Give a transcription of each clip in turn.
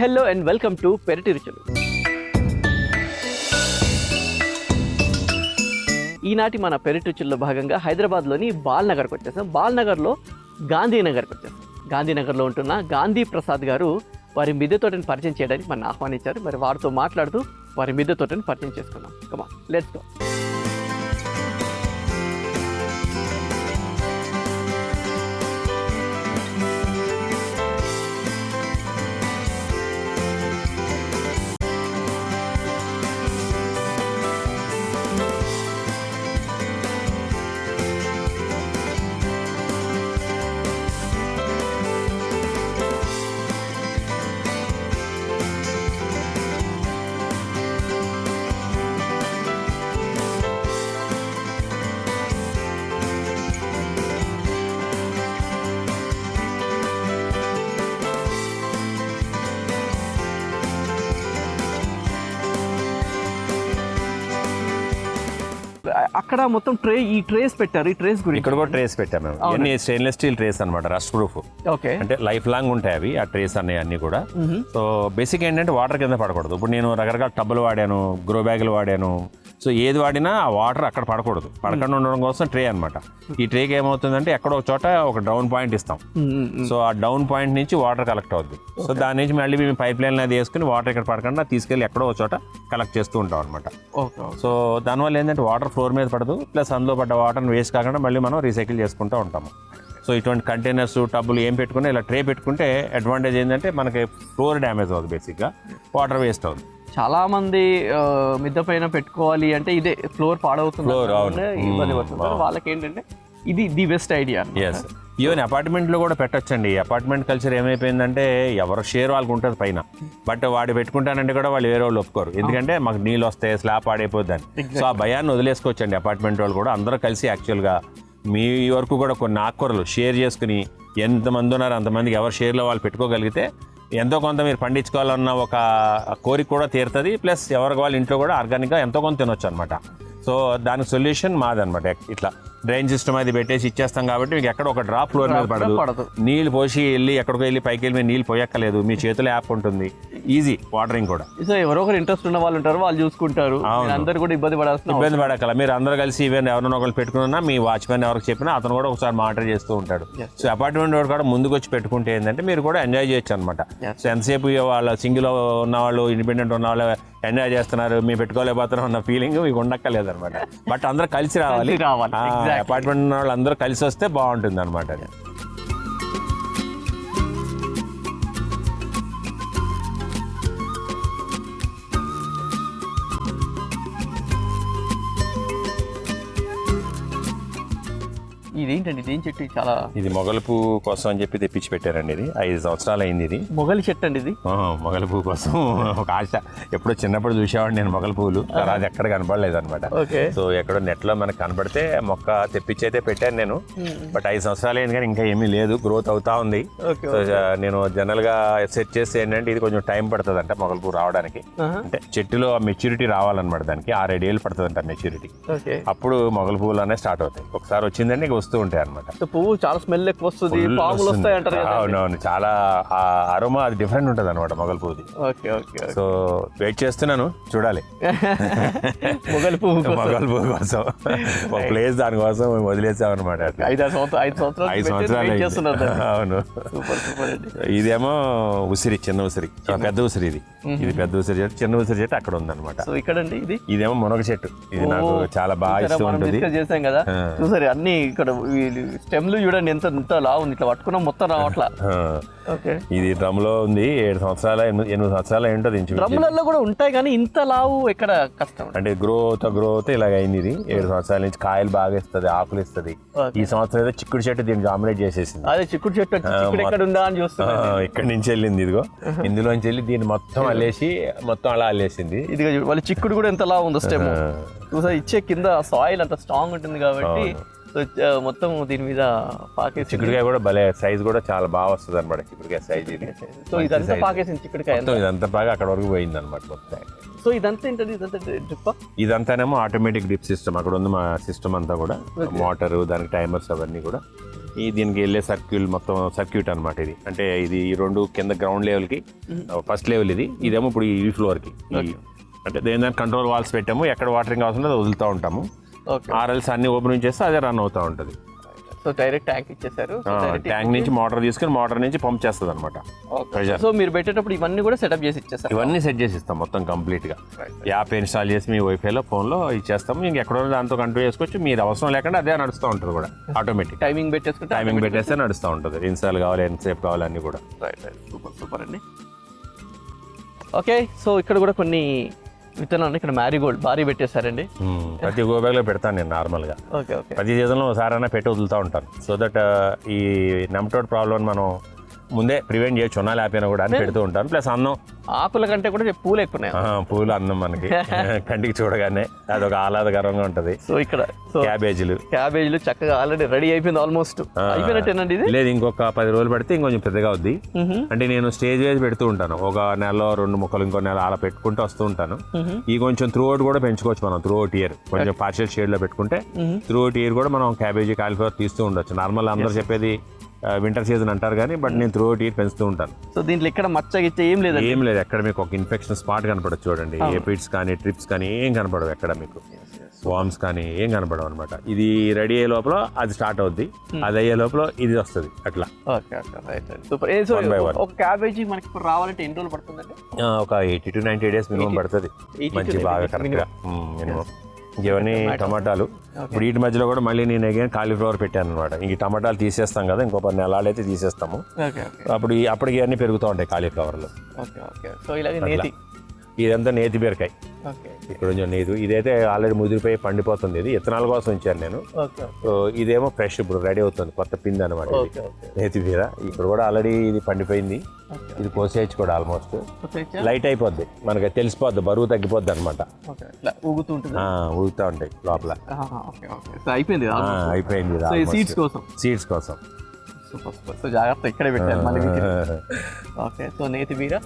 Hello and welcome to పెరటి రుచులు. ఈనాటి మన పెరటి రుచుల్లో భాగంగా హైదరాబాద్లోని బాల్నగర్కి వచ్చేసాం. బాల్నగర్లో గాంధీనగర్కి వచ్చేసాం. గాంధీనగర్లో ఉంటున్న గాంధీ ప్రసాద్ గారు వారి మిద్దె తోటని పరిచయం చేయడానికి మన ఆహ్వానించారు. మరి వారితో మాట్లాడుతూ వారి మిద్దె తోటని పరిచయం చేసుకున్నాం. కమా లెట్స్ గో. అక్కడ మొత్తం ఈ ట్రేస్ పెట్టారు. ఈ ట్రేస్ గురించి ఇక్కడ కూడా ట్రేస్ పెట్టాము మేము. ఇవన్నీ స్టెయిన్లెస్ స్టీల్ ట్రేస్ అనమాట, రస్ట్ ప్రూఫ్. ఓకే, అంటే లైఫ్ లాంగ్ ఉంటాయి అవి, ఆ ట్రేస్ అన్నీ కూడా. సో బేసిక్ ఏంటంటే వాటర్ కింద పడకూడదు. ఇప్పుడు నేను రకరకాల టబ్బులు వాడాను, గ్రో బ్యాగులు వాడాను. సో ఏది వాడినా ఆ వాటర్ అక్కడ పడకూడదు. పడకుండా ఉండడం కోసం ట్రే అనమాట. ఈ ట్రేకి ఏమవుతుందంటే ఎక్కడో ఒక చోట ఒక డౌన్ పాయింట్ ఇస్తాం. సో ఆ డౌన్ పాయింట్ నుంచి వాటర్ కలెక్ట్ అవుద్ది. సో దాని నుంచి మళ్ళీ మేము పైప్ లైన్ అది వేసుకుని వాటర్ ఇక్కడ పడకుండా తీసుకెళ్ళి ఎక్కడో ఒక చోట కలెక్ట్ చేస్తూ ఉంటాం అనమాట. సో దానివల్ల ఏంటంటే వాటర్ ఫ్లోర్ మీద పడదు, ప్లస్ అందులో పడ్డ వాటర్ని వేస్ట్ కాకుండా మళ్ళీ మనం రీసైకిల్ చేసుకుంటూ ఉంటాము. సో ఇటువంటి కంటైనర్స్, టబ్బులు ఏం పెట్టుకుని ఇలా ట్రే పెట్టుకుంటే అడ్వాంటేజ్ ఏంటంటే మనకి ఫ్లోర్ డ్యామేజ్ అవుతుంది, బేసిక్గా వాటర్ వేస్ట్ అవుతుంది. చాలా మంది మిద్దె పైన పెట్టుకోవాలి అంటే ఇదే ఫ్లోర్ పాడవుతుంది, ఇబ్బంది పడుతుంది. వాళ్ళకి ఏంటంటే ఇది the best idea. Yes, even అపార్ట్మెంట్లో కూడా పెట్టొచ్చండి. అపార్ట్మెంట్ కల్చర్ ఏమైపోయిందంటే ఎవరు షేర్ వాళ్ళకి ఉంటుంది పైన, బట్ వాడు పెట్టుకుంటానంటే కూడా వాళ్ళు వేరే వాళ్ళు ఒప్పుకోరు. ఎందుకంటే మాకు నీళ్ళు వస్తాయి, స్లాబ్ పాడైపోద్దని. సో ఆ భయాన్ని వదిలేసుకోవచ్చండి అపార్ట్మెంట్ వాళ్ళు కూడా. అందరూ కలిసి యాక్చువల్గా మీ వరకు కూడా కొన్ని ఆకుకూరలు షేర్ చేసుకుని ఎంతమంది ఉన్నారు అంతమందికి ఎవరు షేర్లో వాళ్ళు పెట్టుకోగలిగితే ఎంతో కొంత మీరు పండించుకోవాలన్న ఒక కోరిక కూడా తీరుతుంది. ప్లస్ ఎవరికి వాళ్ళ ఇంట్లో కూడా ఆర్గానిక్గా ఎంతో కొంత తినొచ్చు అనమాట. సో దానికి సొల్యూషన్ మాదనమాట. ఇట్లా డ్రైన్ సిస్టమ్ అది పెట్టేసి ఇచ్చేస్తాం కాబట్టి మీకు ఎక్కడ ఒక డ్రాప్ ఫ్లోర్ మీద పడదు. నీళ్ళు పోసి వెళ్ళి ఎక్కడికో వెళ్ళి పైకి వెళ్ళి నీళ్ళు పోయక్కలేదు, మీ చేతిలో యాప్ ఉంటుంది, ఈజీ వాటరింగ్ కూడా. సో ఎవరో ఒకరు ఇంట్రెస్ట్ ఉన్న వాళ్ళు ఉంటారు, వాళ్ళు చూసుకుంటారు. అందరు కూడా ఇబ్బంది పడక్కల. మీరు అందరూ కలిసి ఈవెన్ ఎవరైనా ఒకరు పెట్టుకున్నా మీ వాచ్మెన్ ఎవరికి చెప్పినా అతను కూడా ఒకసారి మానిటర్ చేస్తూ ఉంటాడు. సో అపార్ట్మెంట్ వాడు కూడా ముందుకు వచ్చి పెట్టుకుంటే ఏంటంటే మీరు కూడా ఎంజాయ్ చేయొచ్చు అనమాట. సో ఎంతసేపు వాళ్ళ సింగిల్ ఉన్న వాళ్ళు, ఇండిపెండెంట్ ఉన్న వాళ్ళు ఎంజాయ్ చేస్తున్నారు, మేము పెట్టుకోలేకపోతున్నాం అన్న ఫీలింగ్ మీకు ఉండక్కలేదు అనమాట. బట్ అందరూ కలిసి రావాలి. అపార్ట్మెంట్ ఉన్న వాళ్ళు అందరూ కలిసి వస్తే బాగుంటుంది అనమాట. ఇదేంటండి, ఇదేం చెట్టు? చాలా ఇది మొగలి పువ్వు కోసం అని చెప్పి తెప్పించి పెట్టారండి. ఇది 5 సంవత్సరాలు అయింది. ఇది మొగలి చెట్టు అండి. ఇది మొగలి పువ్వు కోసం ఒక ఆశ. ఎప్పుడో చిన్నప్పుడు చూసేవాడిని నేను మొగలి పువ్వులు, అది ఎక్కడ కనపడలేదు అనమాట. సో ఎక్కడో నెట్లో మనకు కనపడితే మొక్క తెప్పించి అయితే పెట్టాను నేను. బట్ 5 సంవత్సరాలు అయింది కానీ ఇంకా ఏమీ లేదు, గ్రోత్ అవుతా ఉంది. సో నేను జనరల్ గా సెట్ చేస్తే ఏంటంటే ఇది కొంచెం టైం పడుతుంది అంట మొగలి పువ్వు రావడానికి. అంటే చెట్టులో మెచ్యూరిటీ రావాలన్నమాట. దానికి 6-7 ఏళ్ళు పడుతుంది అంట మెచ్యూరిటీ. అప్పుడు మొగలి పువ్వులు అనేవి స్టార్ట్ అవుతాయి. ఒకసారి వచ్చిందంటే వస్తూ ఉంటాయి అనమాట. పువ్వు చాలా స్మెల్ ఎక్కువ వస్తుంది, పాములు వస్తాయి అంటారు. అవునవును, చాలా అరోమా అది డిఫరెంట్ ఉంటుంది అనమాట మొగలి పువ్వుది. సో వెయిట్ చేస్తున్నాను, చూడాలి మొగలి పువ్వు కోసం ఒక ప్లేస్ దానికోసం వదిలేసాం అనమాట. 5 సంవత్సరాలు. అవును. ఇదేమో ఉసిరి, చిన్న ఉసిరి, పెద్ద ఉసిరి. ఇది పెద్ద ఉసిరి చెట్టు, చిన్న ఉసిరి చెట్టు అక్కడ ఉందన్నమాట. ఇక్కడండి ఇదేమో మునగ చెట్టు. ఇది నాకు చాలా బాగా ఇష్టం ఉంటుంది. చేసాం కదా చూసారు, అన్ని ఇక్కడ స్టెమ్లు చూడండి ఎంత లా ఉంది. ఇట్లా పట్టుకున్నా మొత్తం రావట్లా. ఇది డ్రమ్ లో ఉంది. 7 సంవత్సరాలు 8 సంవత్సరాలు ఏంటో డ్రమ్లలో కూడా ఉంటాయి కానీ ఇంత లావు ఎక్కడ కష్టం. అంటే గ్రోత్ ఇలాగ అయింది. ఇది 7 సంవత్సరాల నుంచి కాయలు బాగా ఇస్తుంది, ఆకులు ఇస్తుంది. ఈ సంవత్సరం ఏదో చిక్కుడు చెట్టు దీన్ని డామినేట్ చేసేసింది. అదే చిక్కుడు చెట్టు ఎక్కడ ఉందా అని చూస్తున్నా. ఇక్కడి నుంచి వెళ్ళింది, ఇదిగో ఇందులోంచి వెళ్ళి దీన్ని మొత్తం అల్లేసి మొత్తం అలా అల్లేసింది. ఇది వాళ్ళ చిక్కుడు కూడా ఎంత లావు ఉందో స్టెమ్ చూసా. ఇచ్చే కింద సాయిల్ అంత స్ట్రాంగ్ ఉంటుంది కాబట్టి మొత్తం దీని మీద పాకేసి. చిక్కుడుకాయ కూడా భలే సైజ్ కూడా చాలా బాగా వస్తుంది అనమాట. చిక్కుడుకాయ సైజ్ ఇది. సో ఇదంతా పాకేసింది చిక్కుడుకాయ, ఇదంతా బాగా అక్కడ వరకు పోయింది అనమాట మొత్తం. సో ఇదంతా ఏంటంటే ఇదంతానేమో ఆటోమేటిక్ డ్రిప్ సిస్టమ్. అక్కడ ఉంది మా సిస్టమ్ అంతా కూడా, మోటారు, దానికి టైమర్స్ అవన్నీ కూడా ఈ దీనికి వెళ్ళే మొత్తం సర్క్యూట్ అనమాట ఇది. అంటే ఇది ఈ రెండు కింద గ్రౌండ్ లెవెల్కి ఫస్ట్ లెవెల్ ఇది, ఇదేమో ఇప్పుడు ఈ ఫ్లోర్కి. అంటే దేని కంట్రోల్ వాల్స్ పెట్టాము, ఎక్కడ వాటరింగ్ అవసరం అది వదులుతూ ఉంటాము. ఆర్ఎల్స్ అన్ని ఓపెన్ చేస్తే అదే రన్ అవుతూ ఉంటుంది. సో డైరెక్ట్ ట్యాంక్ ఇచ్చేసారు, ట్యాంక్ నుంచి మోటార్ తీసుకుని మోటార్ నుంచి పంప్ చేస్తుంది అనమాట ప్రెషర్. సో మీరు పెట్టేటప్పుడు ఇవన్నీ కూడా సెటప్ చేసి ఇచ్చేస్తారు? ఇవన్నీ సెట్ చేసి ఇస్తాం మొత్తం కంప్లీట్గా. యాప్ ఇన్స్టాల్ చేసి మీ వైఫైలో ఫోన్లో ఇచ్చేస్తాము. ఇంకెక్కడో దాంతో కంట్రోల్ చేసుకోవచ్చు, మీరు అవసరం లేకుండా అదే నడుస్తూ ఉంటుంది కూడా ఆటోమేటిక్. టైమింగ్ పెట్టేస్తే నడుస్తూ ఉంటుంది. ఇన్స్టాల్ కావాలి, ఎంతసేపు కావాలి అన్నీ కూడా. సూపర్ అండి. ఓకే, సో ఇక్కడ కూడా కొన్ని విత్తనాలు ఇక్కడ మ్యారీగోల్డ్ భారీ పెట్టేశారండి. ప్రతి గో బ్యాగ్లో పెడతాను నేను నార్మల్గా. ప్రతి సీజన్లో ఒకసారైనా పెట్టి వదులుతూ ఉంటాను. సో దట్ ఈ నెమటోడ్ ప్రాబ్లం మనం ముందే ప్రివెంట్ చేయొచ్చు, ఉన్నా లేకపోయినా కూడా అని పెడుతూ ఉంటాను. ప్లస్ అన్నం, ఆకుల కంటే కూడా పూలు ఎక్కువ ఉన్నాయి. పూలు అన్నం మనకి కంటికి చూడగానే అదొక ఆహ్లాదకరంగా ఉంటది. సో ఇక్కడ క్యాబేజీలు చక్కగా ఆల్రెడీ రెడీ అయిపోయింది, ఆల్మోస్ట్ అయిపోయినట్టేనండి ఇది. లేదు, ఇంకొక 10 రోజులు పెడితే ఇంకొంచెం పెద్దగా అవుద్ది. అంటే నేను స్టేజ్ వైజ్ పెడుతూ ఉంటాను, ఒక నెలలో 2 మొక్కలు, ఇంకో నెల అలా పెట్టుకుంటూ వస్తూ ఉంటాను. ఈ కొంచెం త్రూ అవుట్ కూడా పెంచుకోవచ్చు మనం, త్రూ అవుట్ ఇయర్ కొంచెం పార్షియల్ షేడ్ లో పెట్టుకుంటే త్రూ అవుట్ ఇయర్ కూడా మనం క్యాబేజీ, కాలీఫ్లవర్ తీస్తూ ఉండొచ్చు. నార్మల్ అందరూ చెప్పేది వింటర్ సీజన్ అంటారు కానీ, బట్ నేను త్రూ అవుట్ ఇయర్ పెంచుతూ ఉంటాను. సో దీంట్లో ఇక్కడ మచ్చగిచ్చే ఏం లేదు. ఎక్కడ మీకు ఒక ఇన్ఫెక్షన్ స్పాట్ కనపడదు చూడండి. ఏపిడ్స్ కానీ ట్రిప్స్ కానీ ఏం కనపడవు ఎక్కడ, మీకు వామ్స్ కానీ ఏం కనపడవు అనమాట. ఇది రెడీ అయ్యే లోపల అది స్టార్ట్ అవుద్ది, అది అయ్యే లోపల ఇది వస్తుంది అట్లా. ఒక క్యాబేజీ మనకి ఇప్పుడు రావాలంటే ఎన్ని రోజులు పడుతుందండి? ఒక 80 to 90 days మినిమం పడుతుంది, మంచి బాగా కరెక్ట్గా మినిమం. ఇవన్నీ టమాటాలు. ఇప్పుడు వీటి మధ్యలో కూడా మళ్ళీ నేను అగైన్ కాలీఫ్లవర్ పెట్టాను అనమాట. ఇంక టమాటాలు తీసేస్తాం కదా, ఇంకో 10 నెలలైతే తీసేస్తాము. అప్పటికి ఇవన్నీ పెరుగుతూ ఉంటాయి కాలీఫ్లవర్లు. ఇదంతా నేతి బీరకాయ, ఇక్కడ కొంచెం నేతి. ఇదైతే ఆల్రెడీ ముదిరిపోయి పండిపోతుంది, ఇది ఇత్తనాల కోసం ఉంచాను నేను. సో ఇదేమో ఫ్రెష్ ఇప్పుడు రెడీ అవుతుంది, కొత్త పిండి అనమాట నేతి బీర. ఇప్పుడు కూడా ఆల్రెడీ ఇది పండిపోయింది, ఇది కోసేయచ్చు కూడా. ఆల్మోస్ట్ లైట్ అయిపోద్ది, మనకి తెలిసిపోద్ది, బరువు తగ్గిపోద్ది అనమాట. ఊగుతూ ఉంటాయి లోపల. అయిపోయింది సీడ్స్ కోసం. జాగ్రత్త ఇక్కడే పెట్టారు. ఓకే, సో నేతి బీర.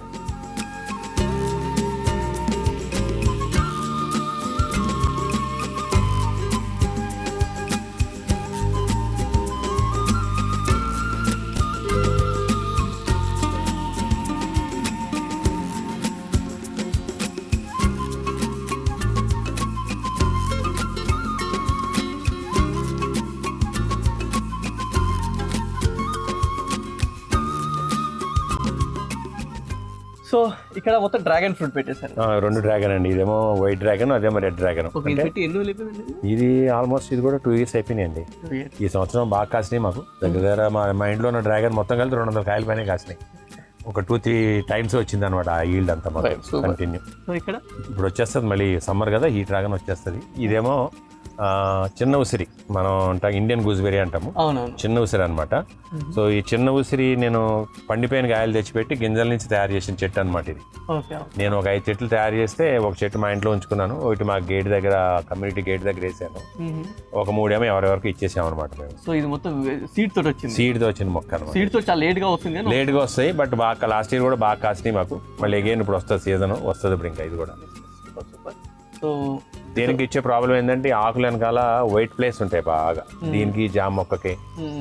సో ఇక్కడ మొత్తం డ్రాగన్ ఫ్రూట్ పెట్టేశారు. 2 డ్రాగన్ అండి, ఇదేమో వైట్ డ్రాగన్, అదేమో రెడ్ డ్రాగన్. ఇది ఆల్మోస్ట్ ఇది కూడా 2 years అయిపోయినాయండి. ఈ సంవత్సరం బాగా కాసినాయి మాకు. దగ్గర మా ఇంట్లో ఉన్న డ్రాగన్ మొత్తం కలిసి 200 కాయల పైన కాసినాయి. ఒక 2-3 times వచ్చింది అనమాట ఆ ఈల్డ్ అంతా మాకు కంటిన్యూ. ఇప్పుడు వచ్చేస్తుంది మళ్ళీ సమ్మర్ కదా, ఈ డ్రాగన్ వచ్చేస్తుంది. ఇదేమో చిన్న ఉసిరి, మనం అంటాం ఇండియన్ గూస్బెర్రీ అంటాము, చిన్న ఉసిరి అనమాట. సో ఈ చిన్న ఉసిరి నేను పండిపోయిన కాయలు తెచ్చిపెట్టి గింజల నుంచి తయారు చేసిన చెట్టు అనమాట ఇది. నేను ఒక 5 చెట్లు తయారు చేస్తే ఒక చెట్టు మా ఇంట్లో ఉంచుకున్నాను, ఒకటి మా గేట్ దగ్గర, కమ్యూనిటీ గేట్ దగ్గర వేసాను, ఒక 3 ఏమో ఎవరెవరికి ఇచ్చేసాం అనమాట మేము. సో ఇది మొత్తం సీడ్ తో వచ్చిన మొక్క అనమాట. సీడ్ తో చాలా లేట్ గా వస్తాయి, బట్ బాగా లాస్ట్ ఇయర్ కూడా బాగా కాసినాయి మాకు. మళ్ళీ అగైన్ ఇప్పుడు వస్తుంది, సీజన్ వస్తుంది ఇప్పుడు ఇంకా ఇది కూడా. సో దీనికి ఇచ్చే ప్రాబ్లం ఏంటంటే ఆకులు వెనకాల వైట్ ప్లేస్ ఉంటాయి బాగా, దీనికి జామ మొక్కకి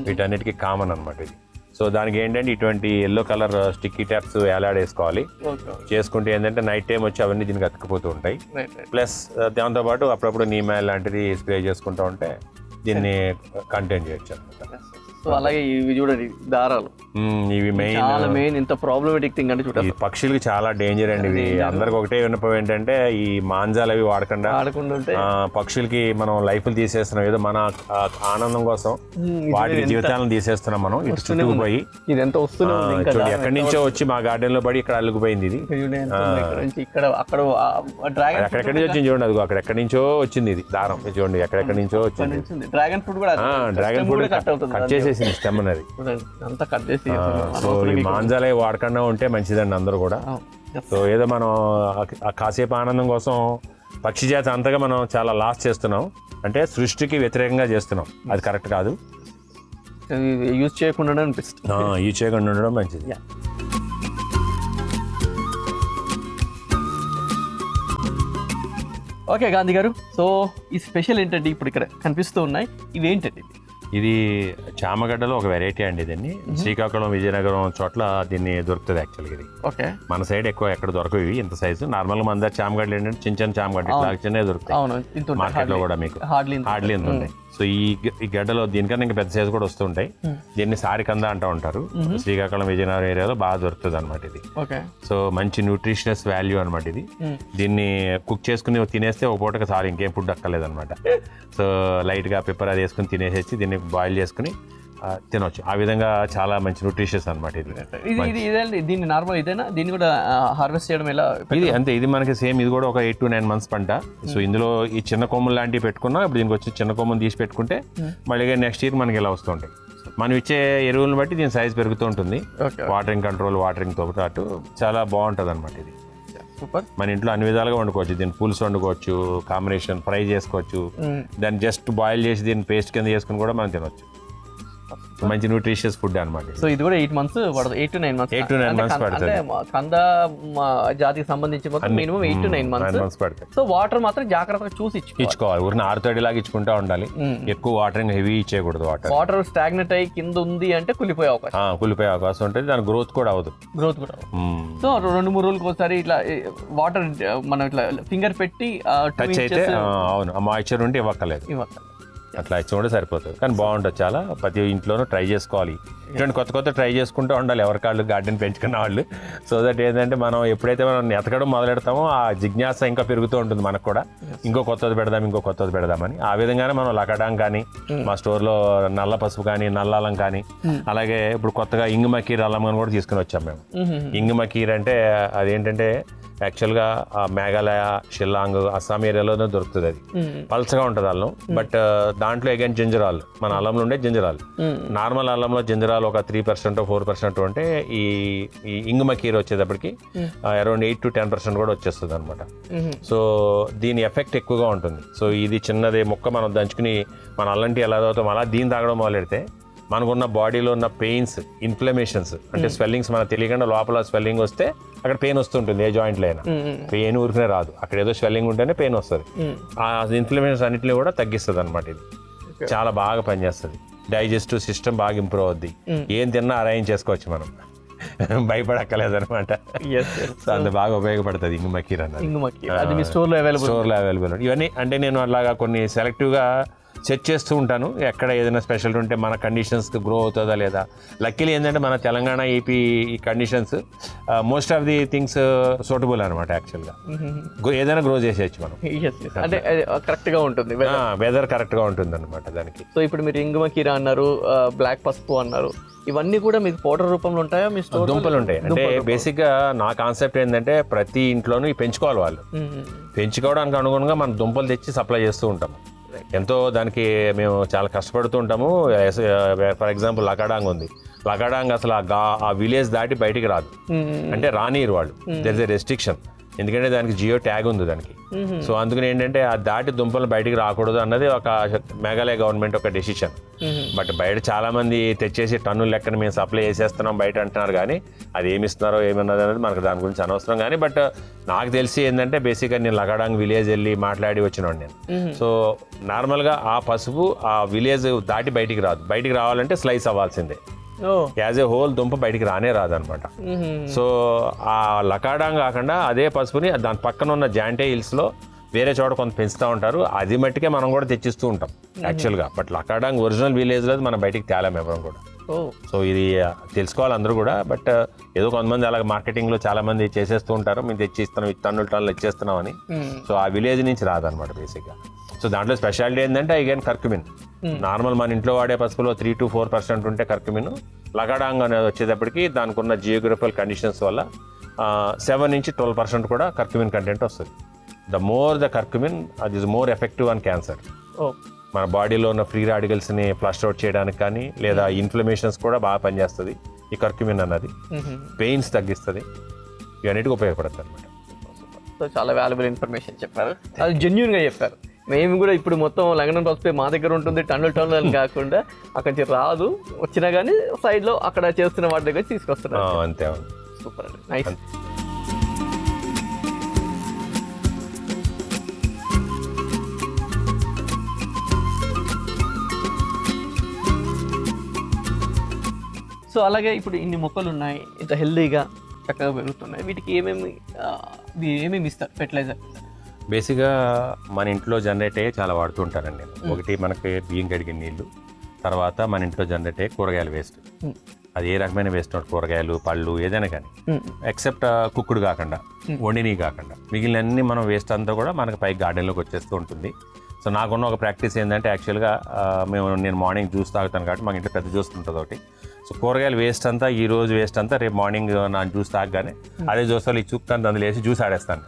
వీటన్నిటికీ కామన్ అనమాట ఇది. సో దానికి ఏంటంటే ఇటువంటి ఎల్లో కలర్ స్టిక్కీ ట్యాప్స్ వేలాడేసుకోవాలి. చేసుకుంటే ఏంటంటే నైట్ టైం వచ్చి అవన్నీ దీనికి అతుక్కుపోతూ ఉంటాయి. ప్లస్ దాంతోపాటు అప్పుడప్పుడు నీమాయిల్ లాంటిది స్ప్రే చేసుకుంటూ ఉంటే దీన్ని కంటైన్ చేయొచ్చు అనమాట. సో అలాగే ఇవి చూడండి దారాలు, ఇవి మెయిన్ ఇంత ప్రాబ్లమేటిక్ థింగ్ అంటే చూడండి, పక్షులకి చాలా డేంజర్ అండి ఇవి. అందరికి ఒకటే విన్నపం ఏంటంటే ఈ మాంజాలు అవి వాడకుండా పక్షులకి మనం లైఫ్లు తీసేస్తున్నాం, ఏదో మన ఆనందం కోసం వాటి జీవితాలను తీసేస్తున్నాం మనం. ఇటు చుట్టుకుపోయి చూడండి ఎక్కడి నుంచో వచ్చి మా గార్డెన్ లో పడి ఇక్కడ అల్లుకుపోయింది ఇది. ఎక్కడెక్కడి నుంచి వచ్చింది చూడండి, అదిగో అక్కడెక్కడి నుంచో వచ్చింది ఇది దారం, చూడండి ఎక్కడెక్కడి నుంచో వచ్చింది. డ్రాగన్ ఫ్రూట్ కట్ చేసేసింది స్టెమ్ అనేది. సో ఈ మాంజాలే వాడకుండా ఉంటే మంచిదండి అందరూ కూడా. సో ఏదో మనం కాసేపు ఆనందం కోసం పక్షి జాతి అంతగా మనం చాలా లాస్ చేస్తున్నాం, అంటే సృష్టికి వ్యతిరేకంగా చేస్తున్నాం, అది కరెక్ట్ కాదు. యూజ్ చేయకుండా యూజ్ చేయకుండా ఉండడం మంచిది. ఓకే గాంధీ గారు, సో ఈ స్పెషల్ ఏంటండి ఇప్పుడు ఇక్కడ కనిపిస్తూ ఉన్నాయి, ఇవేంటండి? ఇది చామగడ్డలో ఒక వెరైటీ అండి. దీన్ని శ్రీకాకుళం, విజయనగరం చోట్ల దీన్ని దొరుకుతుంది యాక్చువల్గా. ఇది ఓకే. మన సైడ్ ఎక్కువ ఎక్కడ దొరకవు ఇవి ఇంత సైజు. నార్మల్గా మన దగ్గర చామగడ్డలు ఏంటంటే చిన్న చిన్న చామగడ్డ ఇట్లా చిన్నవి దొరుకుతాయి మార్కెట్లో కూడా మీకు హార్డ్లీ ఇంత ఉంటాయి. సో ఈ గడ్డలో దీనికన్నా ఇంకా పెద్ద సైజు కూడా వస్తుంటాయి. దీన్ని సారికంద అంటూ ఉంటారు. శ్రీకాకుళం, విజయనగరం ఏరియాలో బాగా దొరుకుతుంది అనమాట ఇది. సో మంచి న్యూట్రిషనస్ వాల్యూ అనమాట ఇది. దీన్ని కుక్ చేసుకుని తినేస్తే ఒక పూటకి చాలు, ఇంకేం ఫుడ్ అక్కర్లేదు అనమాట. సో లైట్గా పెప్పర్ అది వేసుకుని తినేసేసి దీన్ని బాయిల్ చేసుకుని తినొచ్చు. ఆ విధంగా చాలా మంచి న్యూట్రిషియస్ అనమాట ఇది. దీన్ని నార్మల్ ఇదేనా, దీన్ని కూడా హార్వెస్ట్ చేయడం ఎలా? ఇది అంతే, ఇది మనకి సేమ్. ఇది కూడా ఒక 8 to 9 months పంట. సో ఇందులో ఈ చిన్న కొమ్ములు లాంటివి పెట్టుకున్నా, ఇప్పుడు దీనికి వచ్చి చిన్న కొమ్ములు తీసి పెట్టుకుంటే మళ్ళీ నెక్స్ట్ ఇయర్ మనకి ఇలా వస్తుంటాయి. మనం ఇచ్చే ఎరువులను బట్టి దీని సైజ్ పెరుగుతూ ఉంటుంది. వాటరింగ్ కంట్రోల్, వాటరింగ్తో పాటు చాలా బాగుంటుంది అనమాట ఇది. సూపర్. మన ఇంట్లో అన్ని విధాలుగా వండుకోవచ్చు. దీన్ని పులుసు వండుకోవచ్చు, కాంబినేషన్ ఫ్రై చేసుకోవచ్చు, దాన్ని జస్ట్ బాయిల్ చేసి దీన్ని పేస్ట్ కింద చేసుకుని కూడా మనం తినవచ్చు. మంచి న్యూట్రిషియస్ ఫుడ్ అనమాట. సో ఇది కూడా 8 months పడుతుంది, 8 to 9 months. 8 to 9 months పడుతుంది. కంద జాతికి సంబంధించి మినిమం 8 to 9 months పడుతుంది. సో వాటర్ మాత్రం జాగ్రత్తగా చూసి ఇచ్చుకోవాలి. ఊరిని ఆరుతడిలాగా ఇచ్చుకుంటా ఉండాలి. ఎక్కువ వాటరింగ్ హెవీ ఇచ్చేయకూడదు. వాటర్ స్టాగ్నెట్ అయ్యి కింద ఉంది అంటే కులిపోయే అవకాశం ఉంటుంది. దాని గ్రోత్ కూడా అవ్వదు. సో 2-3 రోజులకు ఒకసారి ఇట్లా వాటర్ మనం ఇట్లా ఫింగర్ పెట్టి టచ్ అయితే అవును, ఆ మాయిశ్చర్ ఉంటే ఇవ్వక్కలేదు. అట్లా ఇచ్చి ఉంటే సరిపోతుంది. కానీ బాగుంటుంది చాలా. ప్రతి ఇంట్లోనూ ట్రై చేసుకోవాలి. ఇటువంటి కొత్త ట్రై చేసుకుంటూ ఉండాలి ఎవరికాళ్ళు గార్డెన్ పెంచుకున్న వాళ్ళు. సో దట్ ఏంటంటే మనం ఎప్పుడైతే మనం ఎతకడం మొదలెడతామో ఆ జిజ్ఞాస ఇంకా పెరుగుతూ ఉంటుంది మనకు కూడా. ఇంకో కొత్తది పెడదామని. ఆ విధంగానే మనం లకడాం కానీ, మా స్టోర్లో నల్ల పసుపు కానీ, నల్ల అల్లం కానీ, అలాగే ఇప్పుడు కొత్తగా ఇంగుమకీర్ అల్లం అని కూడా తీసుకుని వచ్చాం మేము. ఇంగుమకీర్ అంటే అదేంటంటే యాక్చువల్గా మేఘాలయ, షిల్లాంగ్, అస్సాం ఏరియాలోనే దొరుకుతుంది. అది పల్చగా ఉంటుంది అల్లం. బట్ దాంట్లో అగైన్ జింజరాల్, మన అల్లంలో ఉండే జింజరాల్. నార్మల్ అల్లంలో జింజరాల్ ఒక 3% 4% అంటే ఈ ఇంగుమకీర్ వచ్చేటప్పటికి అరౌండ్ 8 to 10% కూడా వచ్చేస్తుంది అనమాట. సో దీని ఎఫెక్ట్ ఎక్కువగా ఉంటుంది. సో ఇది చిన్నది మొక్క మనం దంచుకుని మన అల్లం టీ ఎలా తాగుతాం అలా దీన్ని తాగడం మొదలెడితే మనకున్న బాడీలో ఉన్న పెయిన్స్, ఇన్ఫ్లమేషన్స్ అంటే స్వెల్లింగ్స్ మనకు తెలియకుండా లోపల స్వెల్లింగ్ వస్తే అక్కడ పెయిన్ వస్తుంటుంది. ఏ జాయింట్లో అయినా పెయిన్ ఊరికనే రాదు. అక్కడ ఏదో స్వెల్లింగ్ ఉంటేనే పెయిన్ వస్తుంది. ఆ ఇన్ఫ్లమేషన్స్ అన్నింటినీ కూడా తగ్గిస్తుంది అనమాట. ఇది చాలా బాగా పనిచేస్తుంది. డైజెస్టివ్ సిస్టమ్ బాగా ఇంప్రూవ్ అవుద్ది. ఏం తిన్నా అరేంజ్ చేసుకోవచ్చు మనం, భయపడక్కలేదు అనమాట. సో అంత బాగా ఉపయోగపడుతుంది ఇంగుమకీర్ అన్నది. స్టోర్లో అవైలబుల్. ఇవన్నీ అంటే నేను అలాగా కొన్ని సెలెక్టివ్గా చెక్ చేస్తూ ఉంటాను. ఎక్కడ ఏదైనా స్పెషల్ ఉంటే మన కండిషన్స్కి గ్రో అవుతుందా లేదా. లక్కీలీ ఏంటంటే మన తెలంగాణ, ఏపీ ఈ conditions most of the things suitable అనమాట. యాక్చువల్గా ఏదైనా గ్రో చేసేయచ్చు మనం. అంటే కరెక్ట్గా ఉంటుంది, వెదర్ కరెక్ట్గా ఉంటుంది అనమాట దానికి. సో ఇప్పుడు మీరు ఇంగుమకీర అన్నారు, బ్లాక్ పసుపు అన్నారు, ఇవన్నీ కూడా మీకు పౌడర్ రూపంలో ఉంటాయా మీ స్టోర్? దుంపలు ఉంటాయి. అంటే బేసిక్గా నా కాన్సెప్ట్ ఏంటంటే ప్రతి ఇంట్లోనూ పెంచుకోవాలి వాళ్ళు. పెంచుకోవడానికి అనుగుణంగా మనం దుంపలు తెచ్చి సప్లై చేస్తూ ఉంటాము. ఎంతో దానికి మేము చాలా కష్టపడుతూ ఉంటాము. ఫర్ ఎగ్జాంపుల్ లకడాంగ్ ఉంది. లకడాంగ్ అసలు ఆ విలేజ్ దాటి బయటికి రాదు. అంటే రానియరు వాళ్ళు. There is a restriction. ఎందుకంటే దానికి జియో ట్యాగ్ ఉంది దానికి. సో అందుకని ఏంటంటే ఆ దాటి దుంపలు బయటికి రాకూడదు అన్నది ఒక మేఘాలయ గవర్నమెంట్ ఒక డెసిషన్. బట్ బయట చాలా మంది తెచ్చేసి టన్నుల లెక్కన మేము సప్లై చేసేస్తున్నాం బయట అంటున్నారు. కానీ అది ఏమి ఇస్తున్నారో ఏమన్నది అనేది మనకు దాని గురించి అనవసరం. కానీ బట్ నాకు తెలిసి ఏంటంటే బేసిక్గా నేను లకడాంగ్ విలేజ్ వెళ్ళి మాట్లాడి వచ్చినాను నేను. సో నార్మల్గా ఆ పసుపు ఆ విలేజ్ దాటి బయటికి రాదు. బయటికి రావాలంటే స్లైస్ అవ్వాల్సిందే. యాజ్ ఏ హోల్ దుంప బయటికి రానే రాదనమాట. సో ఆ లకాడాంగ్ కాకుండా అదే పసుపుని దాని పక్కన ఉన్న జాంటే హిల్స్లో వేరే చోట కొంత పెంచుతూ ఉంటారు. అది మట్టికే మనం కూడా తెచ్చిస్తూ ఉంటాం యాక్చువల్గా. బట్ లకాడాంగ్ ఒరిజినల్ విలేజ్లో మనం బయటికి తేలాం ఎవరం కూడా. సో ఇది తెలుసుకోవాలి అందరూ కూడా. బట్ ఏదో కొంతమంది అలాగే మార్కెటింగ్లో చాలా మంది చేసేస్తూ ఉంటారు, మేము తెచ్చి ఇస్తున్నాం, టన్నులు ఇచ్చేస్తున్నాం అని. సో ఆ విలేజ్ నుంచి రాదనమాట బేసిక్గా. సో దాంట్లో స్పెషాలిటీ ఏంటంటే అగైన్ కర్కుమిన్. నార్మల్ మన ఇంట్లో వాడే పసుపులో 3 to 4% ఉంటే కర్కుమిన్. లకడాంగ్ అనేది వచ్చేటప్పటికి దానికి ఉన్న జియోగ్రఫికల్ కండిషన్స్ వల్ల 7 నుంచి 12% కూడా కర్కుమిన్ కంటెంట్ వస్తుంది. ద మోర్ ద కర్కుమిన్ అది is more effective on cancer. మన బాడీలో ఉన్న ఫ్రీ రాడికల్స్ని ఫ్లష్ అవుట్ చేయడానికి కానీ లేదా ఇన్ఫ్లమేషన్స్ కూడా బాగా పనిచేస్తుంది ఈ కర్కుమిన్ అన్నది. పెయిన్స్ తగ్గిస్తుంది. ఇవన్నిటికి ఉపయోగపడుతుంది అనమాట. సో చాలా వాల్యుబుల్ ఇన్ఫర్మేషన్ చెప్పారు, అది జెన్యూన్గా చెప్పారు. మేము కూడా ఇప్పుడు మొత్తం లంగనం పసుపు మా దగ్గర ఉంటుంది, టన్నులు అని కాకుండా అక్కడి నుంచి రాదు, వచ్చినా కానీ సైడ్లో అక్కడ చేస్తున్న వాటి దగ్గర తీసుకొస్తున్నారు. అంతే. సూపర్ అండి, నైస్. సో అలాగే ఇప్పుడు ఇన్ని మొక్కలు ఉన్నాయి, ఇంత హెల్దీగా చక్కగా పెరుగుతున్నాయి, వీటికి ఏమేమి ఇస్తారు ఫెర్టిలైజర్? బేసిక్గా మన ఇంట్లో జనరేట్ అయ్యే చాలా వాడుతుంటానండి నేను. ఒకటి మనకి బియ్యం కడిగిన నీళ్ళు, తర్వాత మన ఇంట్లో జనరేట్ అయ్యే కూరగాయల వేస్ట్. అది ఏ రకమైన వేస్ట్ ఉంటుంది, కూరగాయలు పళ్ళు ఏదైనా కానీ, ఎక్సెప్ట్ కుక్కుడు కాకుండా, వండిని కాకుండా మిగిలిన అన్ని మనం వేస్ట్ అంతా కూడా మనకి పై గార్డెన్లోకి వచ్చేస్తూ ఉంటుంది. సో నాకున్న ఒక ప్రాక్టీస్ ఏంటంటే యాక్చువల్గా నేను మార్నింగ్ జ్యూస్ తాగుతాను కాబట్టి మాకు ఇంట్లో పెద్ద జ్యూస్ ఉంటుంది ఒకటి. సో కూరగాయల వేస్ట్ అంతా, ఈ రోజు వేస్ట్ అంతా రేపు మార్నింగ్ నా జ్యూస్ తాగగానే అదే జ్యూస్లో ఈ చుక్కని అందులో వేసి జ్యూస్ ఆడేస్తాను.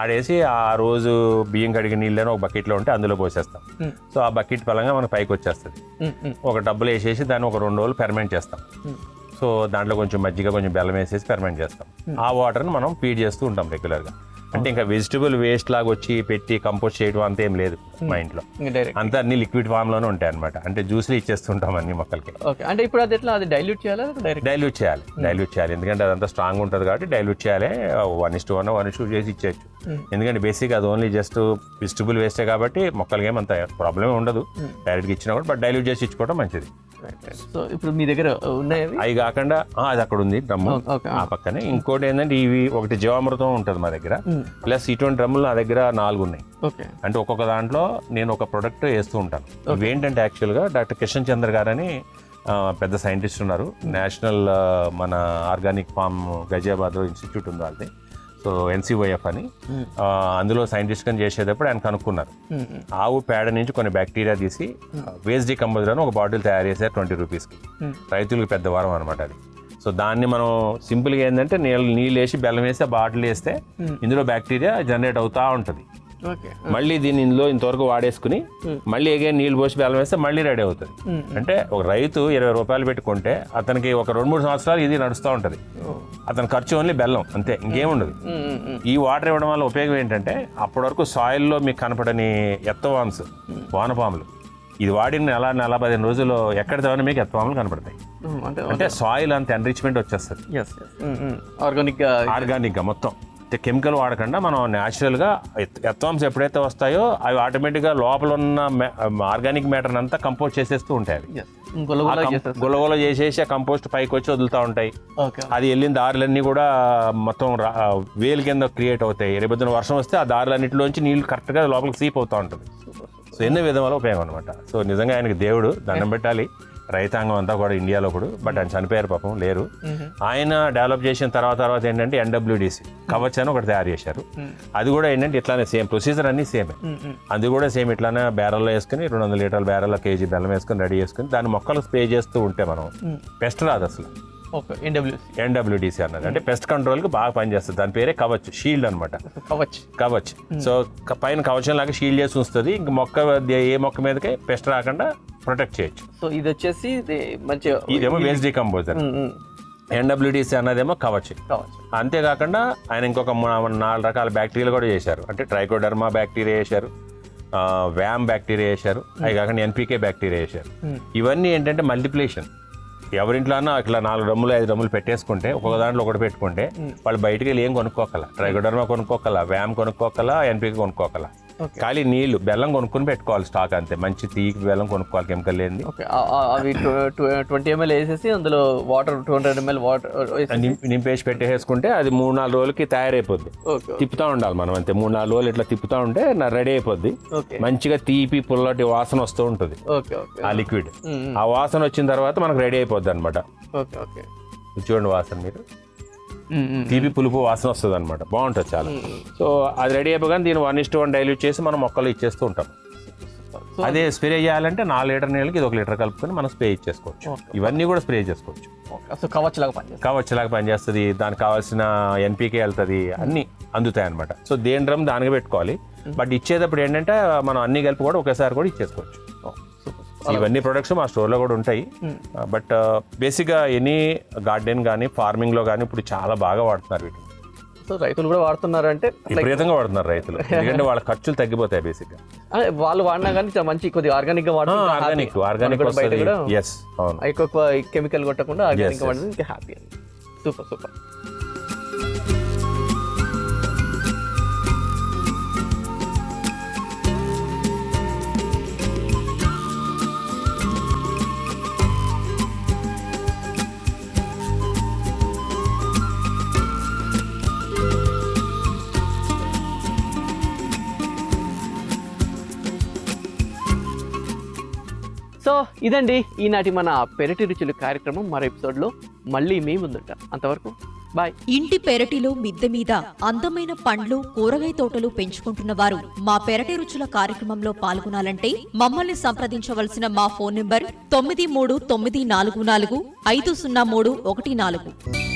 ఆడేసి ఆ రోజు బియ్యం కడిగిన నీళ్ళని ఒక బకెట్లో ఉంటే అందులో పోసేస్తాం. సో ఆ బకెట్ పరంగా మనకు పైకి వచ్చేస్తుంది. ఒక డబ్బులు వేసేసి దాన్ని ఒక 2 రోజులు ఫెర్మెంట్ చేస్తాం. సో దాంట్లో కొంచెం మజ్జిగ, కొంచెం బెల్లం వేసేసి ఫెర్మెంట్ చేస్తాం. ఆ వాటర్ని మనం ఫీడ్ చేస్తూ ఉంటాం రెగ్యులర్గా. అంటే ఇంకా వెజిటబుల్ వేస్ట్ లాగా వచ్చి పెట్టి కంపోస్ట్ చేయడం అంతా ఏం లేదు మా ఇంట్లో. అంతా అన్ని లిక్విడ్ ఫామ్ లోనే ఉంటాయి అనమాట. అంటే జ్యూస్లు ఇచ్చేస్తుంటాం అన్ని మొక్కలకి. అంటే ఇప్పుడు అది ఎట్లా, అది డైల్యూట్ చేయాలి? డైల్యూట్ చేయాలి ఎందుకంటే అదంతా స్ట్రాంగ్ ఉంటుంది కాబట్టి డైల్యూట్ చేయాలి. 1:1 1:2 చేసి ఇచ్చేయచ్చు. ఎందుకంటే బేసిక్ అది ఓన్లీ జస్ట్ వెజిటబుల్ వేస్టే కాబట్టి మొక్కలకి ఏమంత ప్రాబ్లమే ఉండదు డైరెక్ట్గా ఇచ్చినా కూడా. బట్ డైల్యూట్ చేసి ఇచ్చుకోవడం మంచిది. సో ఇప్పుడు మీ దగ్గర ఉన్నాయి అవి కాకుండా అది అక్కడ ఉంది డ్రమ్ము ఆ పక్కనే. ఇంకోటి ఏంటంటే ఇవి ఒకటి జీవామృతం ఉంటుంది మా దగ్గర, ప్లస్ ఇటువంటి డ్రమ్ములు నా దగ్గర 4 ఉన్నాయి. అంటే ఒక్కొక్క దాంట్లో నేను ఒక ప్రొడక్ట్ వేస్తూ ఉంటాను. ఇవేంటంటే యాక్చువల్గా డాక్టర్ కిషన్ చంద్ర గారని పెద్ద సైంటిస్ట్ ఉన్నారు. నేషనల్ మన ఆర్గానిక్ ఫార్మ్ గజియాబాద్లో ఇన్స్టిట్యూట్ ఉంది వాళ్ళది. సో NCOF అని, అందులో సైంటిస్ట్ గా చేసేటప్పుడు ఆయన కనుక్కున్నారు. ఆవు పేడ నుంచి కొన్ని బ్యాక్టీరియా తీసి వేస్ట్ డీకంపోజర్ అని ఒక బాటిల్ తయారు చేశారు 20 రూపీస్కి. రైతులకు పెద్ద వరం అనమాట అది. సో దాన్ని మనం సింపుల్గా ఏంటంటే నీళ్ళు వేసి బెల్లం వేసి ఆ బాటిల్ వేస్తే ఇందులో బ్యాక్టీరియా జనరేట్ అవుతూ ఉంటుంది. మళ్ళీ దీన్ని ఇందులో ఇంతవరకు వాడేసుకుని మళ్ళీ ఎగైన్ నీళ్ళు పోసి బెల్లం వేస్తే మళ్ళీ రెడీ అవుతుంది. అంటే ఒక రైతు 20 రూపాయలు పెట్టుకుంటే అతనికి ఒక 2-3 సంవత్సరాలు ఇది నడుస్తూ ఉంటుంది. అతని ఖర్చు ఓన్లీ బెల్లం అంతే, ఇంకేముండదు. ఈ వాటర్ ఇవ్వడం వల్ల ఉపయోగం ఏంటంటే అప్పటి వరకు సాయిల్లో మీకు కనపడని ఎత్తవామ్స్, వానపాములు, ఇది వాడిన నెల 15 రోజుల్లో ఎక్కడ తేవని మీకు ఎత్తవాములు కనపడతాయి. అంటే సాయిల్ అంత ఎన్రిచ్మెంట్ వచ్చేస్తుంది ఆర్గానిక్గా మొత్తం. కెమికల్ వాడకుండా మనం న్యాచురల్గా ఎత్వాంశం ఎప్పుడైతే వస్తాయో అవి ఆటోమేటిక్గా లోపల ఉన్న ఆర్గానిక్ మ్యాటర్ అంతా కంపోస్ట్ చేసేస్తూ ఉంటాయి. గులగొల చేసేసి ఆ కంపోస్ట్ పైకి వచ్చి వదులుతూ ఉంటాయి. అది వెళ్ళిన దారులన్నీ కూడా మొత్తం వేలు కింద క్రియేట్ అవుతాయి. రేపొద్దున వర్షం వస్తే ఆ దారులన్నింటిలోంచి నీళ్ళు కరెక్ట్గా లోపలికి సీప్ అవుతూ ఉంటుంది. సో ఎన్నో విధంగా ఉపయోగం అనమాట. సో నిజంగా ఆయనకి దేవుడు దండం పెట్టాలి. రైతాంగం అంతా కూడా ఇండియాలో కూడా, బట్ ఆయన చనిపోయారు పాపం, లేరు. ఆయన డెవలప్ చేసిన తర్వాత ఏంటంటే NWDC కవచ్ అని ఒకటి తయారు చేశారు. అది కూడా ఏంటంటే ఇట్లానే సేమ్ ప్రొసీజర్ అన్ని సేమే. అది కూడా సేమ్ ఇట్లానే బ్యారల్లో వేసుకుని 200 లీటర్ల బ్యారల్లో కేజీ బెల్లం వేసుకుని రెడీ చేసుకుని దాన్ని మొక్కలు స్ప్రే చేస్తూ ఉంటే మనం పెస్ట్ రాదు అసలు. NWDC అన్నది అంటే పెస్ట్ కంట్రోల్ కి బాగా పనిచేస్తుంది. దాని పేరే కవచ్, షీల్డ్ అనమాట. కవచ్. సో పైన కవచం లాగా షీల్డ్ చేసి ఉంచుతుంది. ఇంక మొక్క ఏ మొక్క మీదకి పెస్ట్ రాకుండా ప్రొటెక్ట్ చేయొచ్చు. సో ఇది వచ్చేసి మంచిగా, ఇదేమో వేస్ట్ డీకంపోజర్. NWDC అన్నదేమో కవచ్. అంతేకాకుండా ఆయన ఇంకొక 4 రకాల బ్యాక్టీరియాలు కూడా చేశారు. అంటే ట్రైకోడర్మా బ్యాక్టీరియా వేశారు, వ్యామ్ బ్యాక్టీరియా వేశారు, అవి కాకుండా NPK బ్యాక్టీరియా వేశారు. ఇవన్నీ ఏంటంటే మల్టిప్లికేషన్. ఎవరింట్లో అన్నా ఇట్లా 4 డ్రమ్ములు 5 డ్రమ్ములు పెట్టేసుకుంటే ఒక్కొక్క దాంట్లో ఒకటి పెట్టుకుంటే వాళ్ళు బయటకు వెళ్ళి ఏం కొనుక్కోకల, ట్రైకోడర్మా కొనుక్కోకల, వ్యామ్ కొనుక్కోకల, NPK కొనుక్కోకల. ఖాళీ నీళ్లు బెల్లం కొనుక్కొని పెట్టుకోవాలి స్టాక్ అంతే. మంచి తీపి బెల్లం కొనుక్కోవాలి, కెమికల్ లేని. అవి 20 ml వేసేసి అందులో వాటర్ 200 ml వాటర్ నింపేసి పెట్టేసుకుంటే అది 3-4 రోజులకి తయారైపోద్ది. తిప్పుతా ఉండాలి మనం అంతే. 3-4 రోజులు ఇట్లా తిప్పుతా ఉంటే రెడీ అయిపోద్ది. మంచిగా తీపి పుల్లటి వాసన వస్తూ ఉంటుంది ఆ లిక్విడ్. ఆ వాసన వచ్చిన తర్వాత మనకు రెడీ అయిపోద్ది అనమాట. చూడండి వాసన, మీరు తీపి పులుపు వాసన వస్తుంది అనమాట. బాగుంటుంది చాలా. సో అది రెడీ అయిపోగానే దీన్ని 1:1 డైల్యూట్ చేసి మనం మొక్కలు ఇచ్చేస్తూ ఉంటాం. అదే స్ప్రే చేయాలంటే 4 లీటర్ నీళ్ళకి ఇది 1 లీటర్ కలుపుకొని మనం స్ప్రే ఇచ్చేసుకోవచ్చు. ఇవన్నీ కూడా స్ప్రే చేసుకోవచ్చు. కవచ్ లాగా పనిచేస్తుంది. దానికి కావాల్సిన NPK వెళ్తుంది, అన్ని అందుతాయి అనమాట. సో దేని డ్రమ్ దానికి పెట్టుకోవాలి. బట్ ఇచ్చేటప్పుడు ఏంటంటే మనం అన్ని కలిపి కూడా ఒకేసారి కూడా ఇచ్చేసుకోవచ్చు. ఇవన్నీ ప్రొడక్ట్స్ మా స్టోర్లో కూడా ఉంటాయి. బట్ బేసిక్గా ఎనీ గార్డెన్ కానీ ఫార్మింగ్లో కానీ ఇప్పుడు చాలా బాగా వాడుతున్నారు వీటిని. సో రైతులు కూడా వాడుతున్నారు అంటే విపరీతంగా వాడుతున్నారు రైతులు. ఎందుకంటే వాళ్ళ ఖర్చులు తగ్గిపోతాయి బేసిక్గా. వాళ్ళు వాడినా కానీ మంచి కొద్దిగా ఆర్గానిక్గా వాడుతున్నారు. ఆర్గానిక్ ఎక్కువ కెమికల్ కొట్టకుండా ఆర్గానిక్ వాడడానికి హ్యాపీ. సూపర్. సో ఇదండి ఈనాటి మన పెరటి రుచులు కార్యక్రమం. మరో ఎపిసోడ్లో మళ్ళీ మీ ముందుంటాం. అంతవరకు బాయ్. ఇంటి పెరటిలో మిద్దె మీద అందమైన పండ్లు, కూరగాయ తోటలు పెంచుకుంటున్న వారు మా పెరటి రుచుల కార్యక్రమంలో పాల్గొనాలంటే మమ్మల్ని సంప్రదించవలసిన మా ఫోన్ నంబర్ 9394450314.